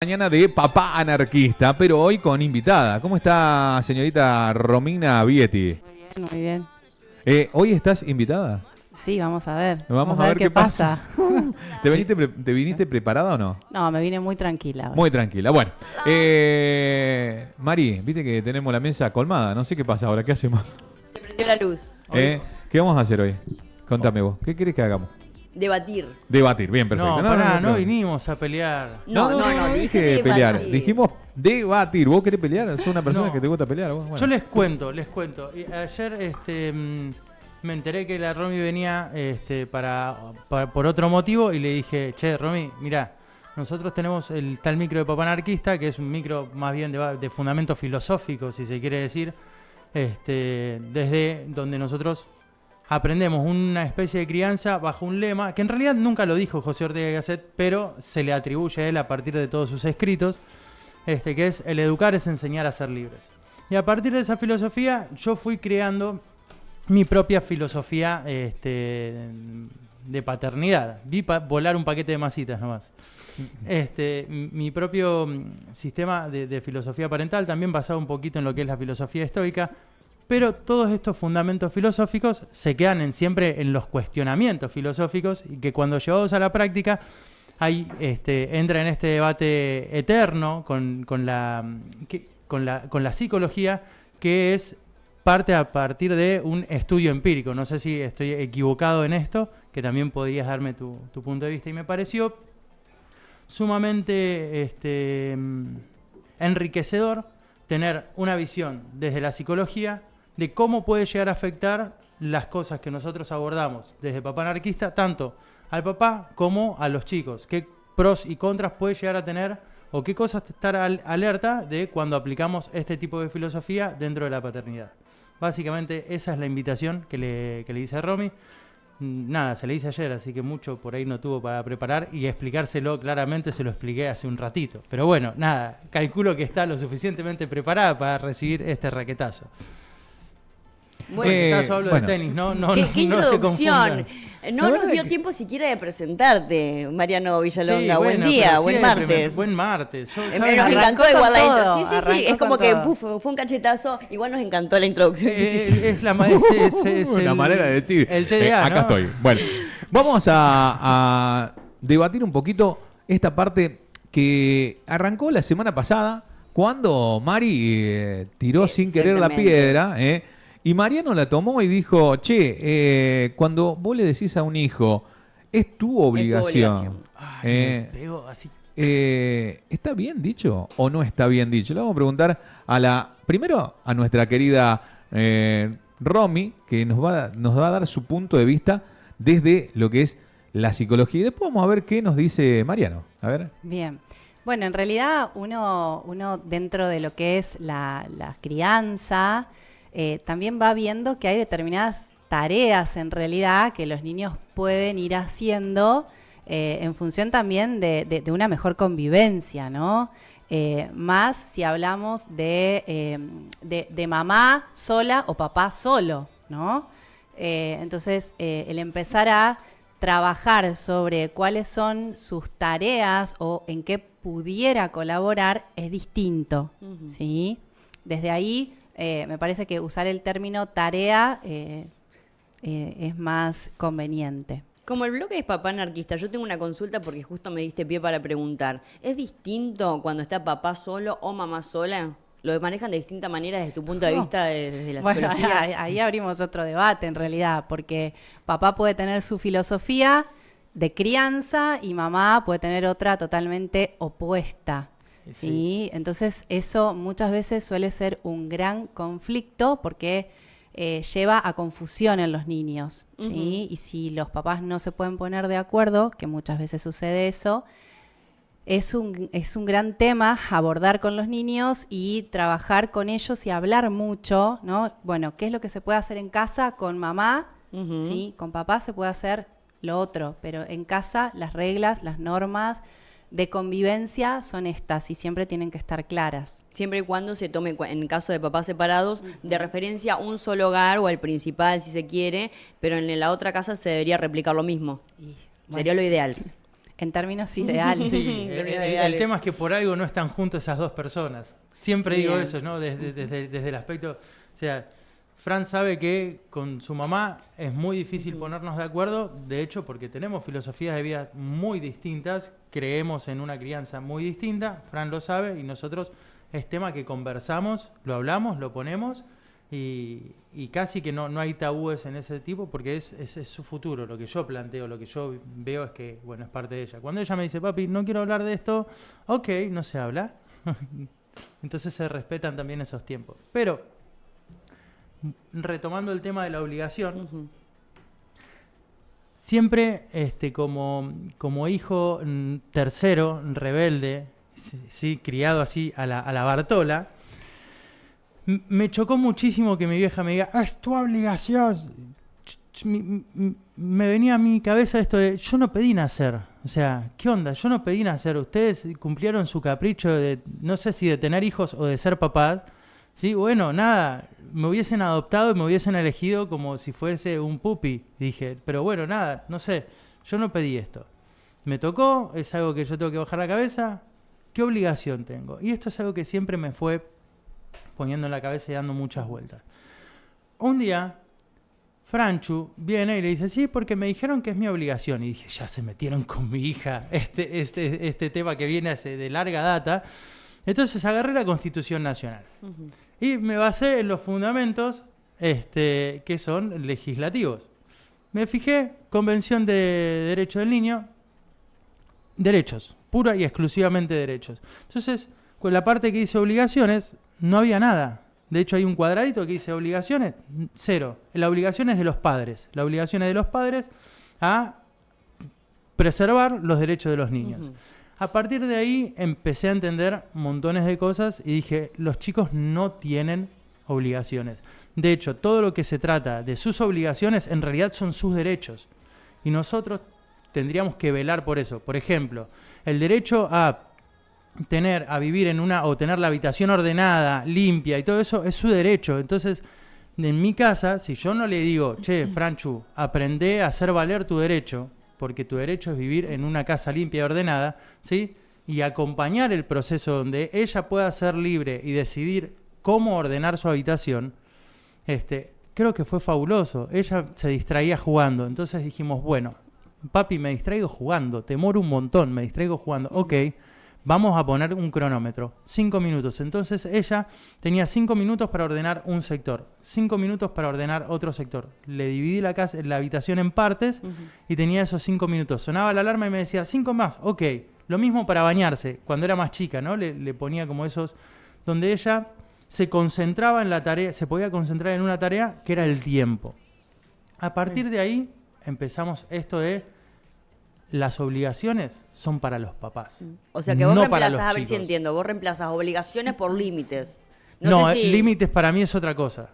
mañana de Papá Anarquista, pero hoy con invitada. ¿Cómo está, señorita Romina Vietti? Muy bien. ¿Hoy estás invitada? Sí, vamos a ver. Vamos a ver qué pasa. ¿Te viniste preparada o no? No, me vine muy tranquila hoy. Muy tranquila. Bueno, Mari, viste que tenemos la mesa colmada. No sé qué pasa ahora. ¿Qué hacemos? Se prendió la luz. ¿Qué vamos a hacer hoy? Contame vos. ¿Qué querés que hagamos? Debatir. Debatir, bien, perfecto. No vinimos a pelear. No, dije pelear. debatir. Dijimos debatir. ¿Vos querés pelear? ¿Sos una persona No. que te gusta pelear? Bueno. Yo les cuento. Y ayer me enteré que la Romy venía por otro motivo y le dije, che, Romy, mirá, nosotros tenemos el tal micro de Papá Anarquista, que es un micro más bien de fundamento filosófico, si se quiere decir, desde donde nosotros aprendemos una especie de crianza bajo un lema, que en realidad nunca lo dijo José Ortega y Gasset, pero se le atribuye a él a partir de todos sus escritos, que es el educar es enseñar a ser libres. Y a partir de esa filosofía yo fui creando mi propia filosofía de paternidad. Vi volar un paquete de masitas nomás. Mi propio sistema de filosofía parental, también basado un poquito en lo que es la filosofía estoica, pero todos estos fundamentos filosóficos se quedan siempre en los cuestionamientos filosóficos y que cuando llevados a la práctica ahí entra en este debate eterno con la psicología, que es parte a partir de un estudio empírico. No sé si estoy equivocado en esto, que también podrías darme tu punto de vista. Y me pareció sumamente enriquecedor tener una visión desde la psicología de cómo puede llegar a afectar las cosas que nosotros abordamos desde Papá Anarquista, tanto al papá como a los chicos. Qué pros y contras puede llegar a tener o qué cosas estar alerta de cuando aplicamos este tipo de filosofía dentro de la paternidad. Básicamente esa es la invitación que le hice a Romy. Nada, se le hice ayer, así que mucho por ahí no tuvo para preparar y explicárselo claramente se lo expliqué hace un ratito. Pero bueno, nada, calculo que está lo suficientemente preparada para recibir este raquetazo. Bueno, hablo bueno. de tenis, ¿no? ¿Qué introducción? Se No nos dio tiempo siquiera de presentarte, Mariano Villalonga. Sí, buen bueno, día, pero buen siempre martes. Buen martes. Yo, Nos ¿sabes? encantó Arrancó igual la con intro. todo, Sí, arrancó es como con que todo. fue un cachetazo. Igual nos encantó la introducción que hiciste. Es la Una manera de decir. El TDA, acá ¿no? estoy. Bueno, vamos a debatir un poquito esta parte que arrancó la semana pasada cuando Mari tiró sin querer la Exactamente. piedra. Y Mariano la tomó y dijo, che, cuando vos le decís a un hijo, es tu obligación. Ay, me pegó así. ¿Está bien dicho o no está bien dicho? Le vamos a preguntar primero a nuestra querida Romy, que nos va a dar su punto de vista desde lo que es la psicología. Y después vamos a ver qué nos dice Mariano. A ver. Bien. Bueno, en realidad uno dentro de lo que es la crianza, también va viendo que hay determinadas tareas en realidad que los niños pueden ir haciendo en función también de una mejor convivencia, ¿no? Más si hablamos de mamá sola o papá solo, ¿no? Entonces, el empezar a trabajar sobre cuáles son sus tareas o en qué pudiera colaborar es distinto, ¿sí? Desde ahí, me parece que usar el término tarea es más conveniente. Como el bloque es Papá Anarquista, yo tengo una consulta porque justo me diste pie para preguntar. ¿Es distinto cuando está papá solo o mamá sola? ¿Lo manejan de distinta manera desde tu punto de vista desde la Bueno, psicología? ahí abrimos otro debate en realidad, porque papá puede tener su filosofía de crianza y mamá puede tener otra totalmente opuesta. ¿Sí? Entonces eso muchas veces suele ser un gran conflicto porque lleva a confusión en los niños, ¿sí? Y si los papás no se pueden poner de acuerdo, que muchas veces sucede eso, es un gran tema abordar con los niños y trabajar con ellos y hablar mucho, ¿no? Bueno, ¿qué es lo que se puede hacer en casa con mamá? ¿Sí? Con papá se puede hacer lo otro, pero en casa las reglas, las normas de convivencia son estas y siempre tienen que estar claras. Siempre y cuando se tome, en caso de papás separados, de referencia a un solo hogar o al principal si se quiere, pero en la otra casa se debería replicar lo mismo. Y, Sería lo ideal. En términos ideales. Sí, el tema es que por algo no están juntos esas dos personas. Siempre digo Bien. eso, ¿no? Desde el aspecto... O sea, Fran sabe que con su mamá es muy difícil ponernos de acuerdo, de hecho, porque tenemos filosofías de vida muy distintas, creemos en una crianza muy distinta, Fran lo sabe y nosotros es tema que conversamos, lo hablamos, lo ponemos y casi que no hay tabúes en ese tipo porque es su futuro. Lo que yo planteo, lo que yo veo es que, bueno, es parte de ella. Cuando ella me dice, papi, no quiero hablar de esto, ok, no se habla. Entonces se respetan también esos tiempos. Pero, retomando el tema de la obligación, siempre como hijo tercero, rebelde, sí, criado así a la Bartola, me chocó muchísimo que mi vieja me diga, es tu obligación. Me venía a mi cabeza esto de, yo no pedí nacer. O sea, ¿qué onda? Yo no pedí nacer. Ustedes cumplieron su capricho de, no sé si de tener hijos o de ser papás. Sí, bueno, nada, me hubiesen adoptado y me hubiesen elegido como si fuese un pupi. Dije, pero bueno, nada, no sé, yo no pedí esto. Me tocó, es algo que yo tengo que bajar la cabeza. ¿Qué obligación tengo? Y esto es algo que siempre me fue poniendo en la cabeza y dando muchas vueltas. Un día, Franchu viene y le dice, sí, porque me dijeron que es mi obligación. Y dije, ya se metieron con mi hija este tema que viene hace de larga data. Entonces agarré la Constitución Nacional. Y me basé en los fundamentos que son legislativos. Me fijé, Convención de Derechos del Niño, derechos, pura y exclusivamente derechos. Entonces, con la parte que dice obligaciones, no había nada. De hecho, hay un cuadradito que dice obligaciones, 0. La obligación es de los padres. La obligación es de los padres a preservar los derechos de los niños. A partir de ahí empecé a entender montones de cosas y dije, los chicos no tienen obligaciones. De hecho, todo lo que se trata de sus obligaciones en realidad son sus derechos. Y nosotros tendríamos que velar por eso. Por ejemplo, el derecho a vivir o tener la habitación ordenada, limpia y todo eso es su derecho. Entonces, en mi casa, si yo no le digo, che, Franchu, aprendé a hacer valer tu derecho, porque tu derecho es vivir en una casa limpia y ordenada, ¿sí? Y acompañar el proceso donde ella pueda ser libre y decidir cómo ordenar su habitación, creo que fue fabuloso. Ella se distraía jugando, entonces dijimos, bueno, papi, me distraigo jugando, te demoro un montón, me distraigo jugando, ok. Vamos a poner un cronómetro, 5 minutos. Entonces ella tenía 5 minutos para ordenar un sector, 5 minutos para ordenar otro sector. Le dividí la habitación en partes y tenía esos 5 minutos. Sonaba la alarma y me decía, 5 más, ok. Lo mismo para bañarse, cuando era más chica, ¿no? Le ponía como esos, donde ella se concentraba en la tarea, se podía concentrar en una tarea que era el tiempo. A partir de ahí empezamos esto de... Las obligaciones son para los papás. O sea que vos no para reemplazás, los a ver si chicos. entiendo, vos reemplazás obligaciones por límites. No, sé si... límites para mí es otra cosa.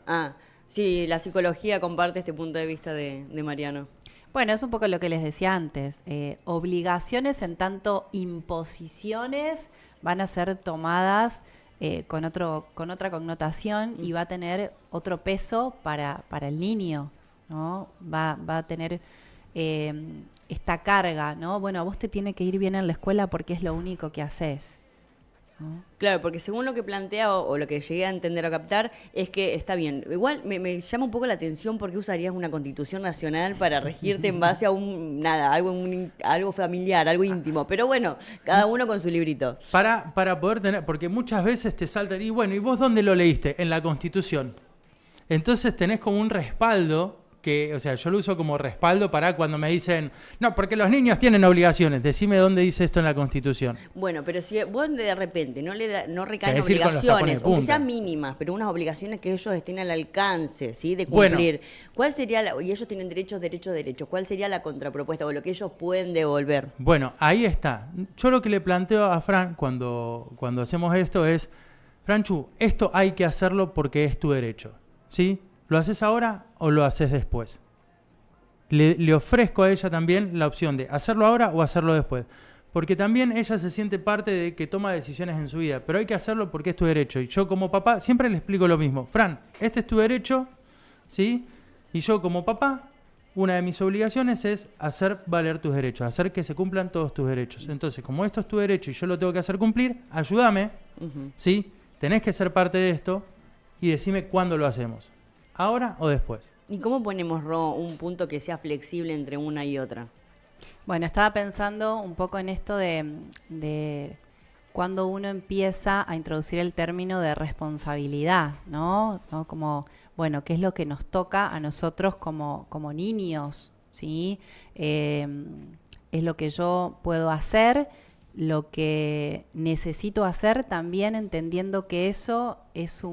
Sí, la psicología comparte este punto de vista de Mariano. Bueno, es un poco lo que les decía antes. Obligaciones en tanto imposiciones van a ser tomadas con otra connotación y va a tener otro peso para el niño, ¿no? Va a tener esta carga, ¿no? Bueno, a vos te tiene que ir bien en la escuela porque es lo único que haces, ¿no? Claro, porque según lo que plantea o lo que llegué a entender o captar, es que está bien. Igual me llama un poco la atención porque usarías una constitución nacional para regirte en base a algo familiar, algo íntimo. Pero bueno, cada uno con su librito. Para poder tener, porque muchas veces te saltan, y bueno, ¿y vos dónde lo leíste? En la Constitución. Entonces tenés como un respaldo que, o sea, yo lo uso como respaldo para cuando me dicen, no, porque los niños tienen obligaciones. Decime dónde dice esto en la Constitución. Bueno, pero si vos de repente no recaen Es decir, con los tapones obligaciones, de aunque punta. sean mínimas, pero unas obligaciones que ellos estén al alcance, ¿sí? De cumplir. Bueno. ¿Cuál sería y ellos tienen derechos, ¿cuál sería la contrapropuesta o lo que ellos pueden devolver? Bueno, ahí está. Yo lo que le planteo a Fran cuando hacemos esto es, Franchu, esto hay que hacerlo porque es tu derecho, ¿sí? ¿Lo haces ahora o lo haces después? Le ofrezco a ella también la opción de hacerlo ahora o hacerlo después. Porque también ella se siente parte de que toma decisiones en su vida. Pero hay que hacerlo porque es tu derecho. Y yo como papá siempre le explico lo mismo. Fran, este es tu derecho, ¿sí? Y yo como papá una de mis obligaciones es hacer valer tus derechos, hacer que se cumplan todos tus derechos. Entonces, como esto es tu derecho y yo lo tengo que hacer cumplir, ayúdame, ¿sí? Tenés que ser parte de esto y decime cuándo lo hacemos, ahora o después. ¿Y cómo ponemos, Ro, un punto que sea flexible entre una y otra? Bueno, estaba pensando un poco en esto de cuando uno empieza a introducir el término de responsabilidad, ¿no? Como, bueno, ¿qué es lo que nos toca a nosotros como niños? ¿Sí? Es lo que yo puedo hacer, lo que necesito hacer, también entendiendo que eso es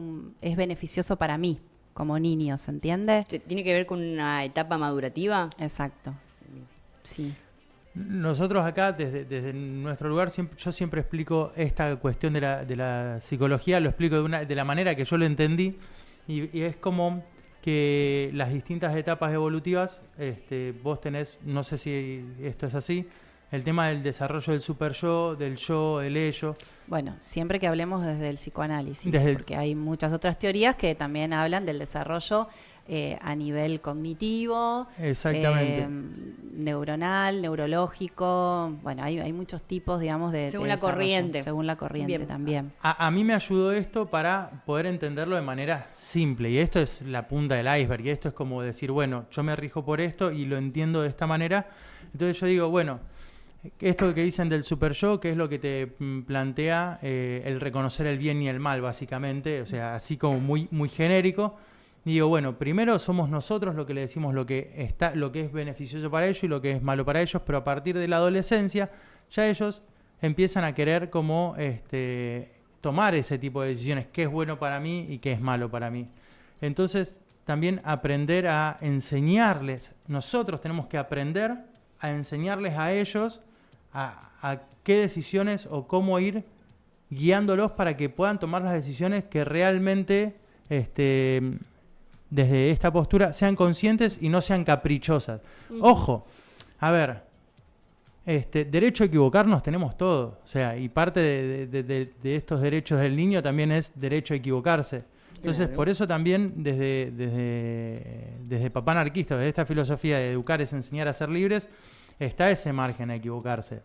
beneficioso para mí como niño, ¿se entiende? ¿Tiene que ver con una etapa madurativa? Exacto. Sí. Nosotros acá, desde nuestro lugar, yo siempre explico esta cuestión de la psicología, lo explico de la manera que yo lo entendí, y es como que las distintas etapas evolutivas, vos tenés, no sé si esto es así, el tema del desarrollo del super yo, del yo, del ello. Bueno, siempre que hablemos desde el psicoanálisis, porque hay muchas otras teorías que también hablan del desarrollo a nivel cognitivo, exactamente, neuronal, neurológico. Bueno, hay muchos tipos, digamos, según de la corriente. Según la corriente. Bien. También. A mí me ayudó esto para poder entenderlo de manera simple, y esto es la punta del iceberg, y esto es como decir, bueno, yo me rijo por esto y lo entiendo de esta manera. Entonces yo digo, bueno, esto que dicen del super yo, que es lo que te plantea el reconocer el bien y el mal, básicamente, o sea, así como muy, muy genérico. Y digo, bueno, primero somos nosotros lo que le decimos lo que es beneficioso para ellos y lo que es malo para ellos, pero a partir de la adolescencia ya ellos empiezan a querer como tomar ese tipo de decisiones, qué es bueno para mí y qué es malo para mí. Entonces, también aprender a enseñarles, nosotros tenemos que aprender a enseñarles a ellos a qué decisiones o cómo ir guiándolos para que puedan tomar las decisiones que realmente desde esta postura sean conscientes y no sean caprichosas. Ojo, a ver, derecho a equivocarnos tenemos todos, o sea, y parte de estos derechos del niño también es derecho a equivocarse. Entonces, por eso también desde Papá Anarquista, desde esta filosofía de educar es enseñar a ser libres, está ese margen a equivocarse.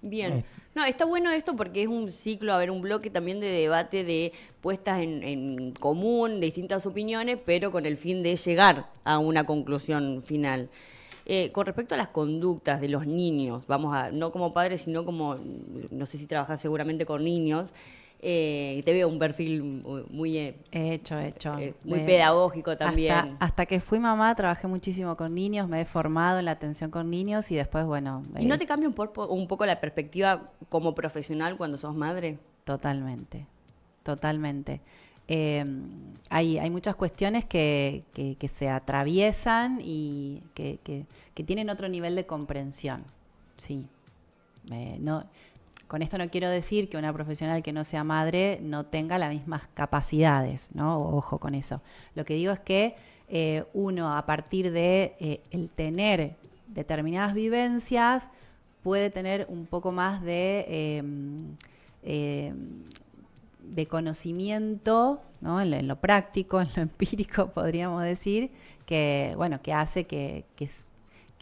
Bien. No, está bueno esto porque es un ciclo, a ver, un bloque también de debate, de puestas en común, de distintas opiniones, pero con el fin de llegar a una conclusión final. Con respecto a las conductas de los niños, no como padres, sino como, no sé si trabajas seguramente con niños, te veo un perfil muy hecho muy pedagógico también. Hasta que fui mamá trabajé muchísimo con niños, me he formado en la atención con niños y después, bueno... ¿Y no te cambia un poco la perspectiva como profesional cuando sos madre? Totalmente. Hay muchas cuestiones que se atraviesan y que tienen otro nivel de comprensión. Sí. Con esto no quiero decir que una profesional que no sea madre no tenga las mismas capacidades, ¿no? Ojo con eso. Lo que digo es que uno, a partir de el tener determinadas vivencias, puede tener un poco más de conocimiento, ¿no? En lo práctico, en lo empírico, podríamos decir, que hace que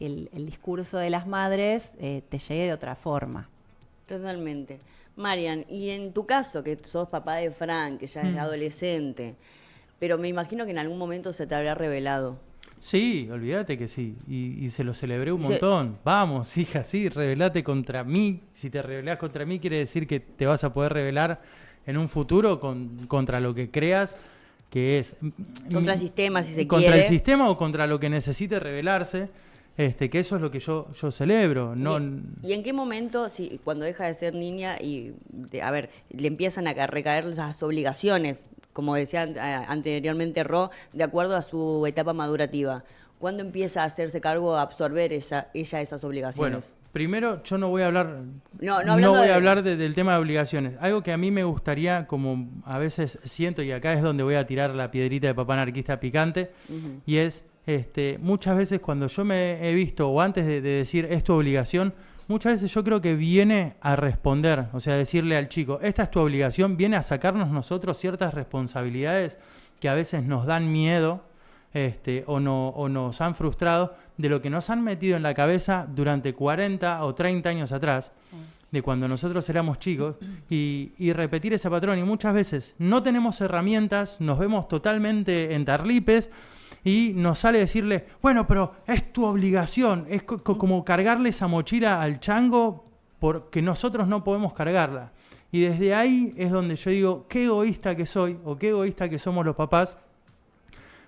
el discurso de las madres te llegue de otra forma. Totalmente. Marian, y en tu caso, que sos papá de Fran, que ya es adolescente, pero me imagino que en algún momento se te habrá revelado. Sí, olvídate que sí, y se lo celebré un montón. Vamos, hija, sí, rebelate contra mí. Si te rebelás contra mí, quiere decir que te vas a poder rebelar en un futuro contra lo que creas que es. Contra el sistema, si se quiere. Contra el sistema o contra lo que necesite rebelarse. Que eso es lo que yo celebro. No. ¿Y en qué momento, cuando deja de ser niña y, le empiezan a recaer las obligaciones, como decía anteriormente Ro, de acuerdo a su etapa madurativa? ¿Cuándo empieza a hacerse cargo, a absorber ella esas obligaciones? Bueno, primero yo no voy a hablar, hablar del tema de obligaciones. Algo que a mí me gustaría, como a veces siento, y acá es donde voy a tirar la piedrita de Papá Anarquista picante, y es... muchas veces cuando yo me he visto, o antes de decir es tu obligación, muchas veces yo creo que viene a responder, o sea, decirle al chico, esta es tu obligación, viene a sacarnos nosotros ciertas responsabilidades que a veces nos dan miedo, o nos han frustrado de lo que nos han metido en la cabeza durante 40 o 30 años atrás, de cuando nosotros éramos chicos, y repetir ese patrón. Y muchas veces no tenemos herramientas, nos vemos totalmente en tarlipes, y nos sale decirle, bueno, pero es tu obligación, es como cargarle esa mochila al chango porque nosotros no podemos cargarla. Y desde ahí es donde yo digo, qué egoísta que soy, o qué egoísta que somos los papás,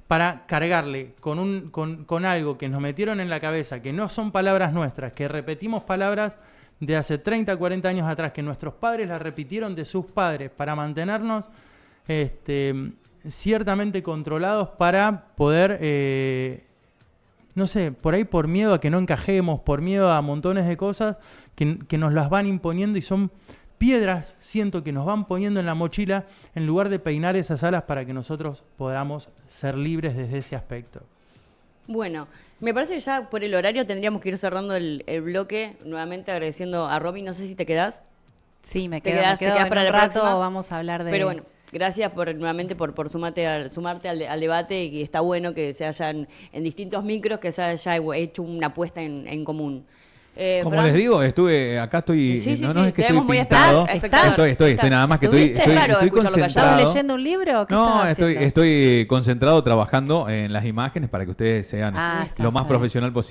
para cargarle con algo que nos metieron en la cabeza, que no son palabras nuestras, que repetimos palabras de hace 30, 40 años atrás, que nuestros padres las repitieron de sus padres para mantenernos ciertamente controlados, para poder, no sé, por ahí por miedo a que no encajemos, por miedo a montones de cosas que nos las van imponiendo, y son piedras, siento, que nos van poniendo en la mochila en lugar de peinar esas alas para que nosotros podamos ser libres desde ese aspecto. Bueno, me parece que ya por el horario tendríamos que ir cerrando el bloque, nuevamente agradeciendo a Romy. No sé si te quedás. Sí, me Te quedo, quedás me quedo. para En la un rato próxima. vamos a hablar de... Pero bueno, gracias nuevamente por sumarte al debate, y que está bueno que se hayan en distintos micros, que se haya hecho una apuesta en común. Como Fran, les digo, acá estoy. Sí, no sí, es que te vemos estoy muy pintado. espectador. Estoy nada más que ¿Tuviste? estoy Claro, escucharlo callado. concentrado. ¿Estabas leyendo un libro? ¿Qué No, estabas haciendo? estoy concentrado trabajando en las imágenes para que ustedes sean Ah, está lo más bien. profesional posible.